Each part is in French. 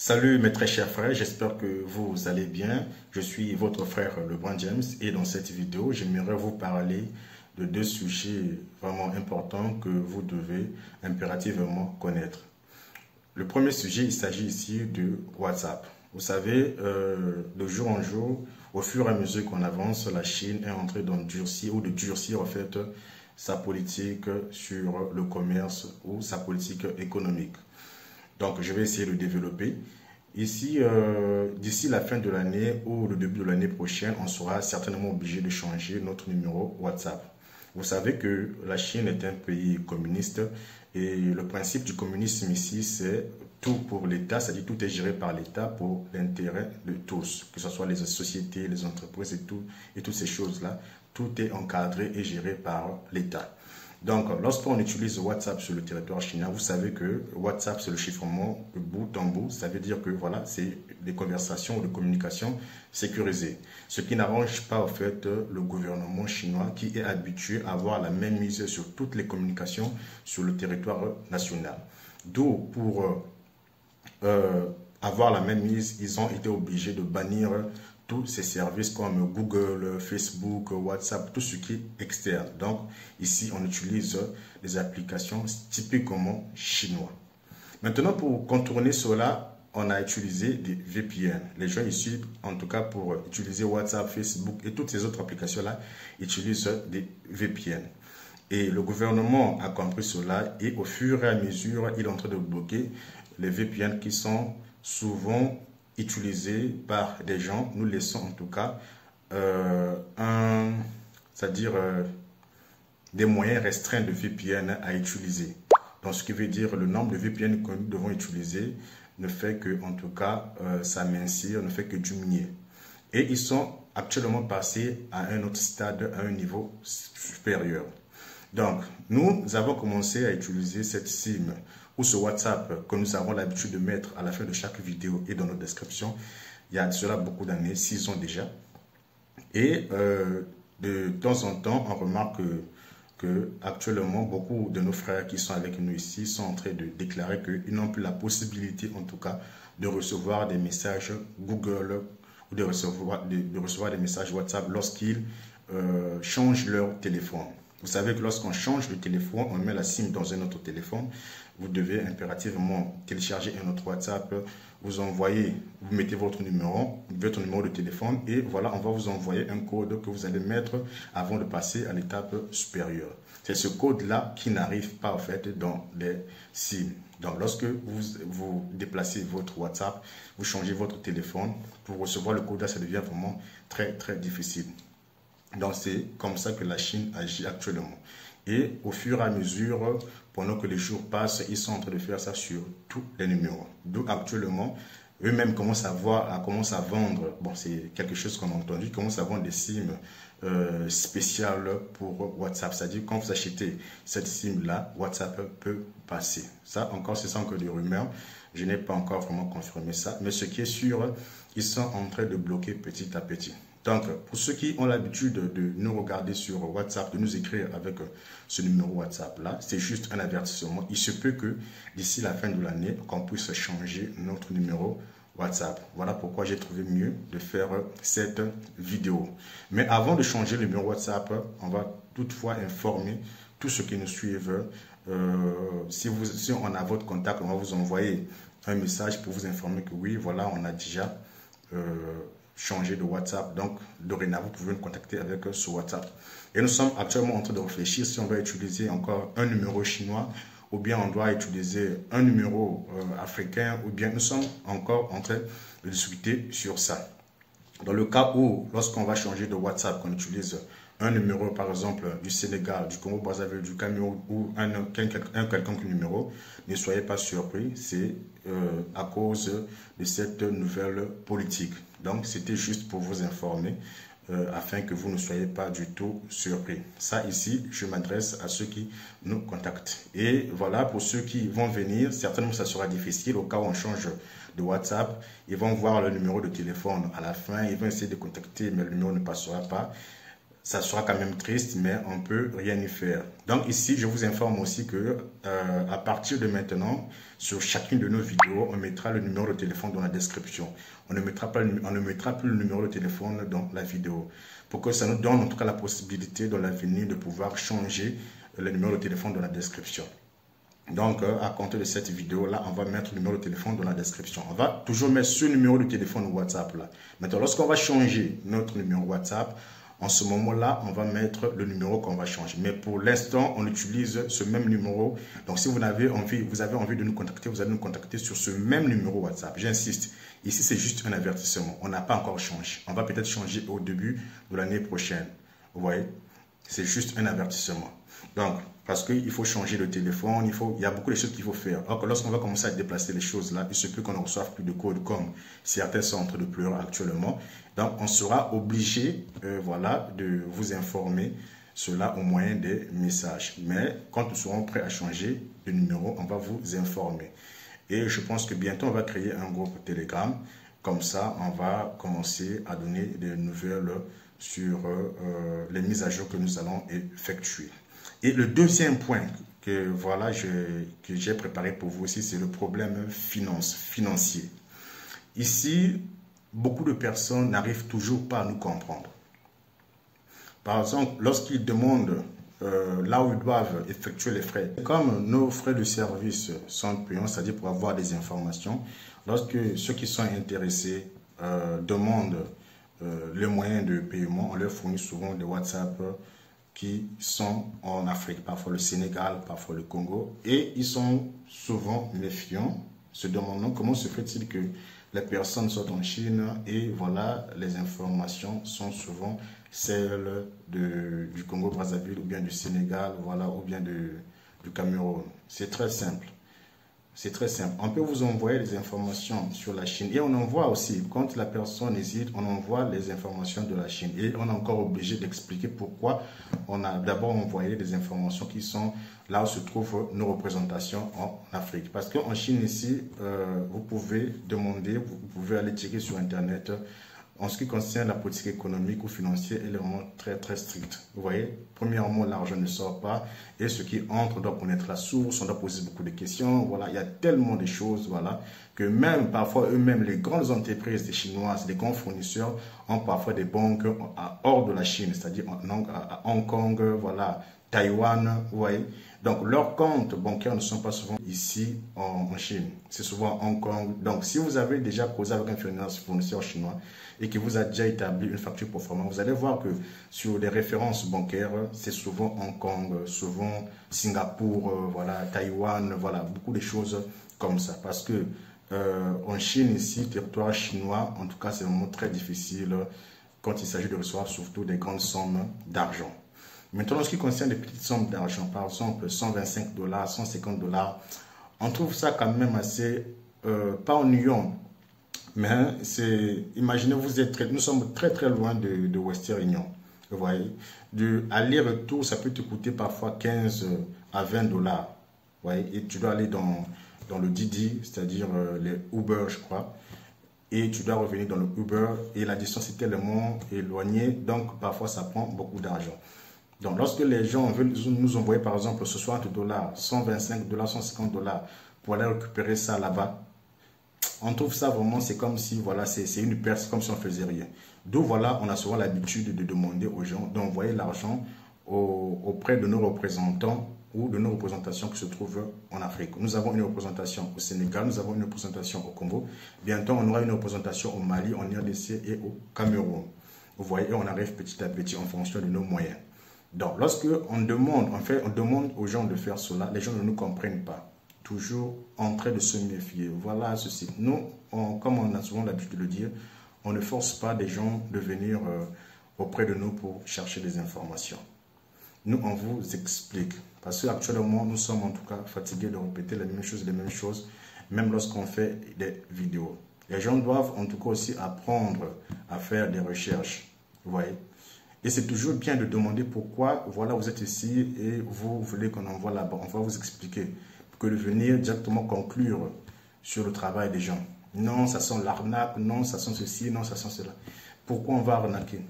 Salut mes très chers frères, j'espère que vous allez bien. Je suis votre frère LeBron James et dans cette vidéo, j'aimerais vous parler de deux sujets vraiment importants que vous devez impérativement connaître. Le premier sujet, il s'agit ici de WhatsApp. Vous savez, de jour en jour, au fur et à mesure qu'on avance, la Chine est en train d'endurcir ou de durcir en fait sa politique sur le commerce ou sa politique économique. Donc, je vais essayer de développer. Ici, d'ici la fin de l'année ou le début de l'année prochaine, on sera certainement obligé de changer notre numéro WhatsApp. Vous savez que la Chine est un pays communiste et le principe du communisme ici, c'est tout pour l'État, c'est-à-dire tout est géré par l'État pour l'intérêt de tous, que ce soit les sociétés, les entreprises et toutes ces choses-là. Tout est encadré et géré par l'État. Donc, lorsqu'on utilise WhatsApp sur le territoire chinois, vous savez que WhatsApp, c'est le chiffrement de bout en bout. Ça veut dire que, voilà, c'est des conversations ou des communications sécurisées. Ce qui n'arrange pas, en fait, le gouvernement chinois qui est habitué à avoir la même mise sur toutes les communications sur le territoire national. D'où, pour avoir la même mise, ils ont été obligés de bannir tous ces services comme Google, Facebook, WhatsApp, tout ce qui est externe. Donc, ici, on utilise des applications typiquement chinoises. Maintenant, pour contourner cela, on a utilisé des VPN. Les gens ici, en tout cas pour utiliser WhatsApp, Facebook et toutes ces autres applications-là, utilisent des VPN. Et le gouvernement a compris cela et au fur et à mesure, il est en train de bloquer les VPN qui sont souvent utilisés par des gens. Nous laissons en tout cas des moyens restreints de VPN à utiliser. Donc ce qui veut dire le nombre de VPN que nous devons utiliser ne fait que, en tout cas, s'amincir, ne fait que diminuer. Et ils sont actuellement passés à un autre stade, à un niveau supérieur. Donc, nous avons commencé à utiliser cette SIM ou ce WhatsApp que nous avons l'habitude de mettre à la fin de chaque vidéo et dans nos descriptions. Il y a cela beaucoup d'années, 6 ans déjà. Et de temps en temps, on remarque que actuellement, beaucoup de nos frères qui sont avec nous ici sont en train de déclarer qu'ils n'ont plus la possibilité, en tout cas, de recevoir des messages Google ou de recevoir des messages WhatsApp lorsqu'ils changent leur téléphone. Vous savez que lorsqu'on change de téléphone, on met la SIM dans un autre téléphone, vous devez impérativement télécharger un autre WhatsApp, vous mettez votre numéro de téléphone et voilà, on va vous envoyer un code que vous allez mettre avant de passer à l'étape supérieure. C'est ce code-là qui n'arrive pas en fait dans les SIM. Donc lorsque vous déplacez votre WhatsApp, vous changez votre téléphone, pour recevoir le code-là, ça devient vraiment très très difficile. Donc c'est comme ça que la Chine agit actuellement. Et au fur et à mesure, pendant que les jours passent, ils sont en train de faire ça sur tous les numéros. D'où actuellement, eux-mêmes commencent à vendre, bon c'est quelque chose qu'on a entendu, ils commencent à vendre des SIM spéciales pour WhatsApp. C'est-à-dire quand vous achetez cette SIM-là, WhatsApp peut passer. Ça encore, ce sont que des rumeurs. Je n'ai pas encore vraiment confirmé ça. Mais ce qui est sûr, ils sont en train de bloquer petit à petit. Donc, pour ceux qui ont l'habitude de nous regarder sur WhatsApp, de nous écrire avec ce numéro WhatsApp-là, c'est juste un avertissement. Il se peut que d'ici la fin de l'année, qu'on puisse changer notre numéro WhatsApp. Voilà pourquoi j'ai trouvé mieux de faire cette vidéo. Mais avant de changer le numéro WhatsApp, on va toutefois informer tous ceux qui nous suivent. Si on a votre contact, on va vous envoyer un message pour vous informer que oui, voilà, on a déjà changer de WhatsApp. Donc, dorénavant, vous pouvez nous contacter avec ce WhatsApp. Et nous sommes actuellement en train de réfléchir si on doit utiliser encore un numéro chinois ou bien on doit utiliser un numéro africain ou bien nous sommes encore en train de discuter sur ça. Dans le cas où, lorsqu'on va changer de WhatsApp, qu'on utilise un numéro, par exemple, du Sénégal, du Congo-Brazzaville, du Cameroun ou un quelconque numéro, ne soyez pas surpris, c'est à cause de cette nouvelle politique. Donc, c'était juste pour vous informer afin que vous ne soyez pas du tout surpris. Ça, ici, je m'adresse à ceux qui nous contactent. Et voilà, pour ceux qui vont venir, certainement, ça sera difficile. Au cas où on change de WhatsApp, ils vont voir le numéro de téléphone à la fin, ils vont essayer de contacter, mais le numéro ne passera pas. ça sera quand même triste, mais on ne peut rien y faire. Donc ici, je vous informe aussi que à partir de maintenant, sur chacune de nos vidéos, on mettra le numéro de téléphone dans la description. On ne mettra plus le numéro de téléphone dans la vidéo. Pour que ça nous donne en tout cas la possibilité dans l'avenir de pouvoir changer le numéro de téléphone dans la description. Donc, à compter de cette vidéo-là, on va mettre le numéro de téléphone dans la description. On va toujours mettre ce numéro de téléphone WhatsApp-là. Maintenant, lorsqu'on va changer notre numéro WhatsApp, en ce moment-là, on va mettre le numéro qu'on va changer. Mais pour l'instant, on utilise ce même numéro. Donc, si vous avez envie de nous contacter, vous allez nous contacter sur ce même numéro WhatsApp. J'insiste. Ici, c'est juste un avertissement. On n'a pas encore changé. On va peut-être changer au début de l'année prochaine. Vous voyez? C'est juste un avertissement. Donc, parce qu'il faut changer de téléphone, il y a beaucoup de choses qu'il faut faire. Alors que lorsqu'on va commencer à déplacer les choses là, il se peut qu'on ne reçoive plus de code comme certains sont en train de pleurer actuellement. Donc, on sera obligé voilà, de vous informer cela au moyen des messages. Mais quand nous serons prêts à changer de numéro, on va vous informer. Et je pense que bientôt, on va créer un groupe Telegram. Comme ça, on va commencer à donner des nouvelles sur les mises à jour que nous allons effectuer. Et le deuxième point que voilà que j'ai préparé pour vous aussi, c'est le problème financier. Ici, beaucoup de personnes n'arrivent toujours pas à nous comprendre. Par exemple, lorsqu'ils demandent là où ils doivent effectuer les frais, comme nos frais de service sont payants, c'est-à-dire pour avoir des informations, lorsque ceux qui sont intéressés demandent les moyens de paiement, on leur fournit souvent des WhatsApp qui sont en Afrique, parfois le Sénégal, parfois le Congo, et ils sont souvent méfiants, se demandant comment se fait-il que les personnes sont en Chine et voilà, les informations sont souvent celles du Congo-Brazzaville ou bien du Sénégal, voilà, ou bien du Cameroun. C'est très simple. C'est très simple. On peut vous envoyer des informations sur la Chine. Et on envoie aussi, quand la personne hésite, on envoie les informations de la Chine. Et on est encore obligé d'expliquer pourquoi on a d'abord envoyé des informations qui sont là où se trouvent nos représentations en Afrique. Parce qu'en Chine, ici, vous pouvez demander, vous pouvez aller checker sur Internet. En ce qui concerne la politique économique ou financière, elle est vraiment très très stricte. Vous voyez, premièrement, l'argent ne sort pas et ce qui entre, on doit connaître la source, on doit poser beaucoup de questions. Voilà, il y a tellement de choses, voilà, que même parfois eux-mêmes, les grandes entreprises des Chinoises, les grands fournisseurs ont parfois des banques hors de la Chine, c'est-à-dire à Hong Kong, voilà, Taïwan, vous voyez. Donc, leurs comptes bancaires ne sont pas souvent ici en Chine. C'est souvent Hong Kong. Donc, si vous avez déjà causé avec un fournisseur chinois et qui vous a déjà établi une facture pour format, vous allez voir que sur les références bancaires, c'est souvent Hong Kong, souvent Singapour, voilà, Taïwan, voilà, beaucoup de choses comme ça. Parce que en Chine, ici, territoire chinois, en tout cas, c'est vraiment très difficile quand il s'agit de recevoir surtout des grandes sommes d'argent. Maintenant, en ce qui concerne les petites sommes d'argent, par exemple 125 $, 150 $, on trouve ça quand même assez, pas ennuyant, mais c'est, imaginez, nous sommes très très loin de Western Union, vous voyez, de aller-retour, ça peut te coûter parfois 15 à 20 $, vous voyez, et tu dois aller dans le Didi, c'est-à-dire les Uber, je crois, et tu dois revenir dans le Uber, et la distance est tellement éloignée, donc parfois ça prend beaucoup d'argent. Donc, lorsque les gens veulent nous envoyer, par exemple, 60 $, 125 $, 150 $ pour aller récupérer ça là-bas, on trouve ça vraiment, c'est comme si, voilà, c'est une perte, comme si on ne faisait rien. D'où, voilà, on a souvent l'habitude de demander aux gens d'envoyer l'argent auprès de nos représentants ou de nos représentations qui se trouvent en Afrique. Nous avons une représentation au Sénégal, nous avons une représentation au Congo. Bientôt, on aura une représentation au Mali, en RDC et au Cameroun. Vous voyez, on arrive petit à petit en fonction de nos moyens. Donc, lorsque on demande aux gens de faire cela, les gens ne nous comprennent pas. Toujours en train de se méfier. Voilà ceci. Nous, comme on a souvent l'habitude de le dire, on ne force pas des gens de venir auprès de nous pour chercher des informations. Nous, on vous explique. Parce qu'actuellement, nous sommes en tout cas fatigués de répéter les mêmes choses, même lorsqu'on fait des vidéos. Les gens doivent en tout cas aussi apprendre à faire des recherches. Vous voyez? Et c'est toujours bien de demander pourquoi, voilà, vous êtes ici et vous voulez qu'on envoie là-bas. On va vous expliquer. Que de venir directement conclure sur le travail des gens. Non, ça sent l'arnaque, non, ça sent ceci, non, ça sent cela. Pourquoi on va arnaquer?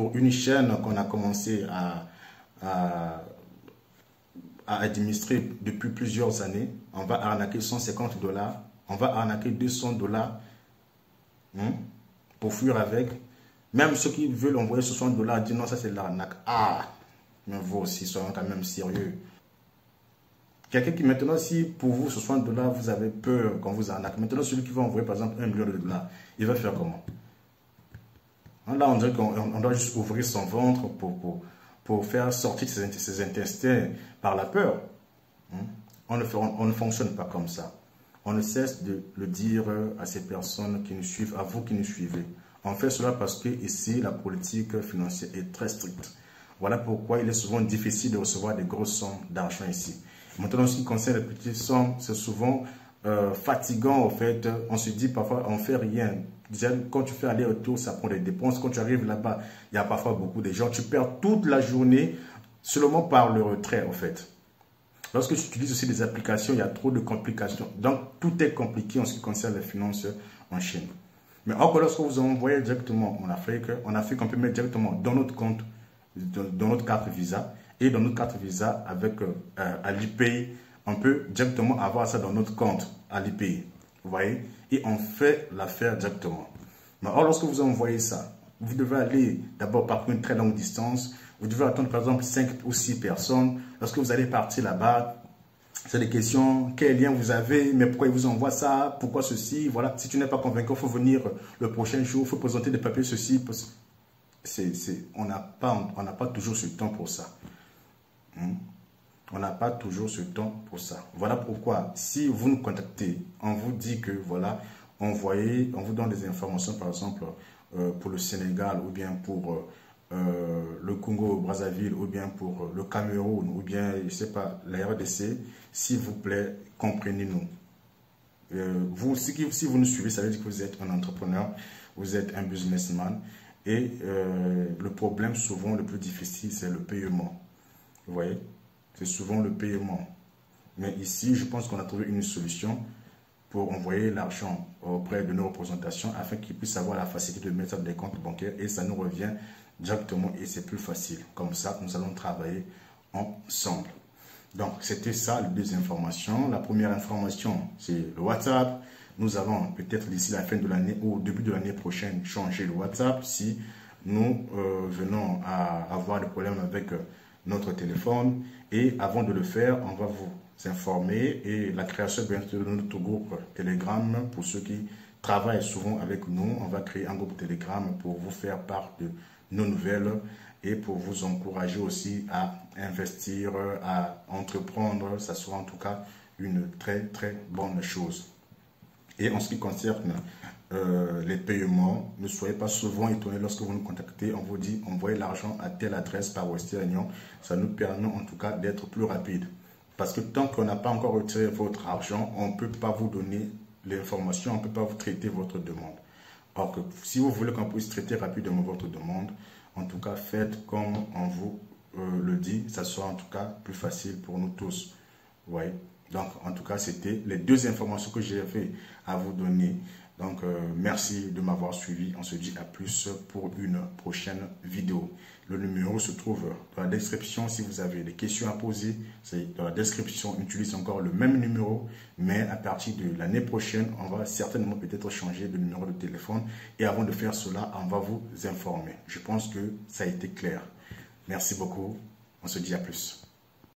pour une chaîne qu'on a commencé à administrer depuis plusieurs années, on va arnaquer 150 $, on va arnaquer 200 $, pour fuir avec. Même ceux qui veulent envoyer 60 $, disent non, ça c'est de l'arnaque. Ah, mais vous aussi, soyons quand même sérieux. Quelqu'un qui maintenant, si pour vous 60 $, vous avez peur qu'on vous arnaque, maintenant celui qui va envoyer par exemple 1 million de $, il va faire comment? Là, on dirait qu'on doit juste ouvrir son ventre pour faire sortir ses intestins par la peur. On ne fonctionne pas comme ça. On ne cesse de le dire à ces personnes qui nous suivent, à vous qui nous suivez. On fait cela parce que ici, la politique financière est très stricte. Voilà pourquoi il est souvent difficile de recevoir des grosses sommes d'argent ici. Maintenant, en ce qui concerne les petites sommes, c'est souvent fatigant en fait. On se dit parfois, on ne fait rien. Déjà, quand tu fais aller-retour, ça prend des dépenses. Quand tu arrives là-bas, il y a parfois beaucoup de gens. Tu perds toute la journée seulement par le retrait en fait. Lorsque tu utilises aussi des applications, il y a trop de complications. Donc, tout est compliqué en ce qui concerne les finances en Chine. Mais encore lorsque vous envoyez directement en Afrique, on peut mettre directement dans notre compte, dans notre carte Visa. Et dans notre carte Visa, avec Alipay, on peut directement avoir ça dans notre compte Alipay. Vous voyez? Et on fait l'affaire directement. Mais or, lorsque vous envoyez ça, vous devez aller d'abord parcourir une très longue distance. Vous devez attendre par exemple 5 ou 6 personnes. Lorsque vous allez partir là-bas, c'est des questions, quel lien vous avez, mais pourquoi ils vous envoient ça, pourquoi ceci, voilà. Si tu n'es pas convaincu, il faut venir le prochain jour, il faut présenter des papiers, ceci. On n'a pas toujours ce temps pour ça. On n'a pas toujours ce temps pour ça. Voilà pourquoi, si vous nous contactez, on vous dit que, voilà, on vous donne des informations, par exemple, pour le Sénégal, ou bien pour le Congo, Brazzaville, ou bien pour le Cameroun, ou bien, je ne sais pas, la RDC, s'il vous plaît, comprenez-nous. Si vous nous suivez, ça veut dire que vous êtes un entrepreneur, vous êtes un businessman, et le problème, souvent, le plus difficile, c'est le paiement. Vous voyez? C'est souvent le paiement. Mais ici, je pense qu'on a trouvé une solution pour envoyer l'argent auprès de nos représentations afin qu'ils puissent avoir la facilité de mettre ça dans des comptes bancaires et ça nous revient directement et c'est plus facile. Comme ça, nous allons travailler ensemble. Donc, c'était ça les deux informations. La première information, c'est le WhatsApp. Nous allons peut-être d'ici la fin de l'année ou au début de l'année prochaine changer le WhatsApp si nous venons à avoir des problèmes avec notre téléphone. Et avant de le faire, on va vous informer et la création de notre groupe Telegram pour ceux qui travaillent souvent avec nous. On va créer un groupe Telegram pour vous faire part de nos nouvelles et pour vous encourager aussi à investir, à entreprendre. Ça sera en tout cas une très très bonne chose. Et en ce qui concerne les paiements, ne soyez pas souvent étonnés lorsque vous nous contactez. On vous dit envoyez l'argent à telle adresse par Western Union. Ça nous permet en tout cas d'être plus rapide. Parce que tant qu'on n'a pas encore retiré votre argent, on ne peut pas vous donner l'information, on ne peut pas vous traiter votre demande. Or que si vous voulez qu'on puisse traiter rapidement votre demande, en tout cas faites comme on vous le dit, ça sera en tout cas plus facile pour nous tous. Vous voyez? Donc en tout cas c'était les deux informations que j'ai fait à vous donner. Donc merci de m'avoir suivi, on se dit à plus pour une prochaine vidéo. Le numéro se trouve dans la description. Si vous avez des questions à poser, c'est dans la description. Utilisez encore le même numéro, mais à partir de l'année prochaine, on va certainement peut-être changer de numéro de téléphone. Et avant de faire cela, on va vous informer. Je pense que ça a été clair. Merci beaucoup. On se dit à plus.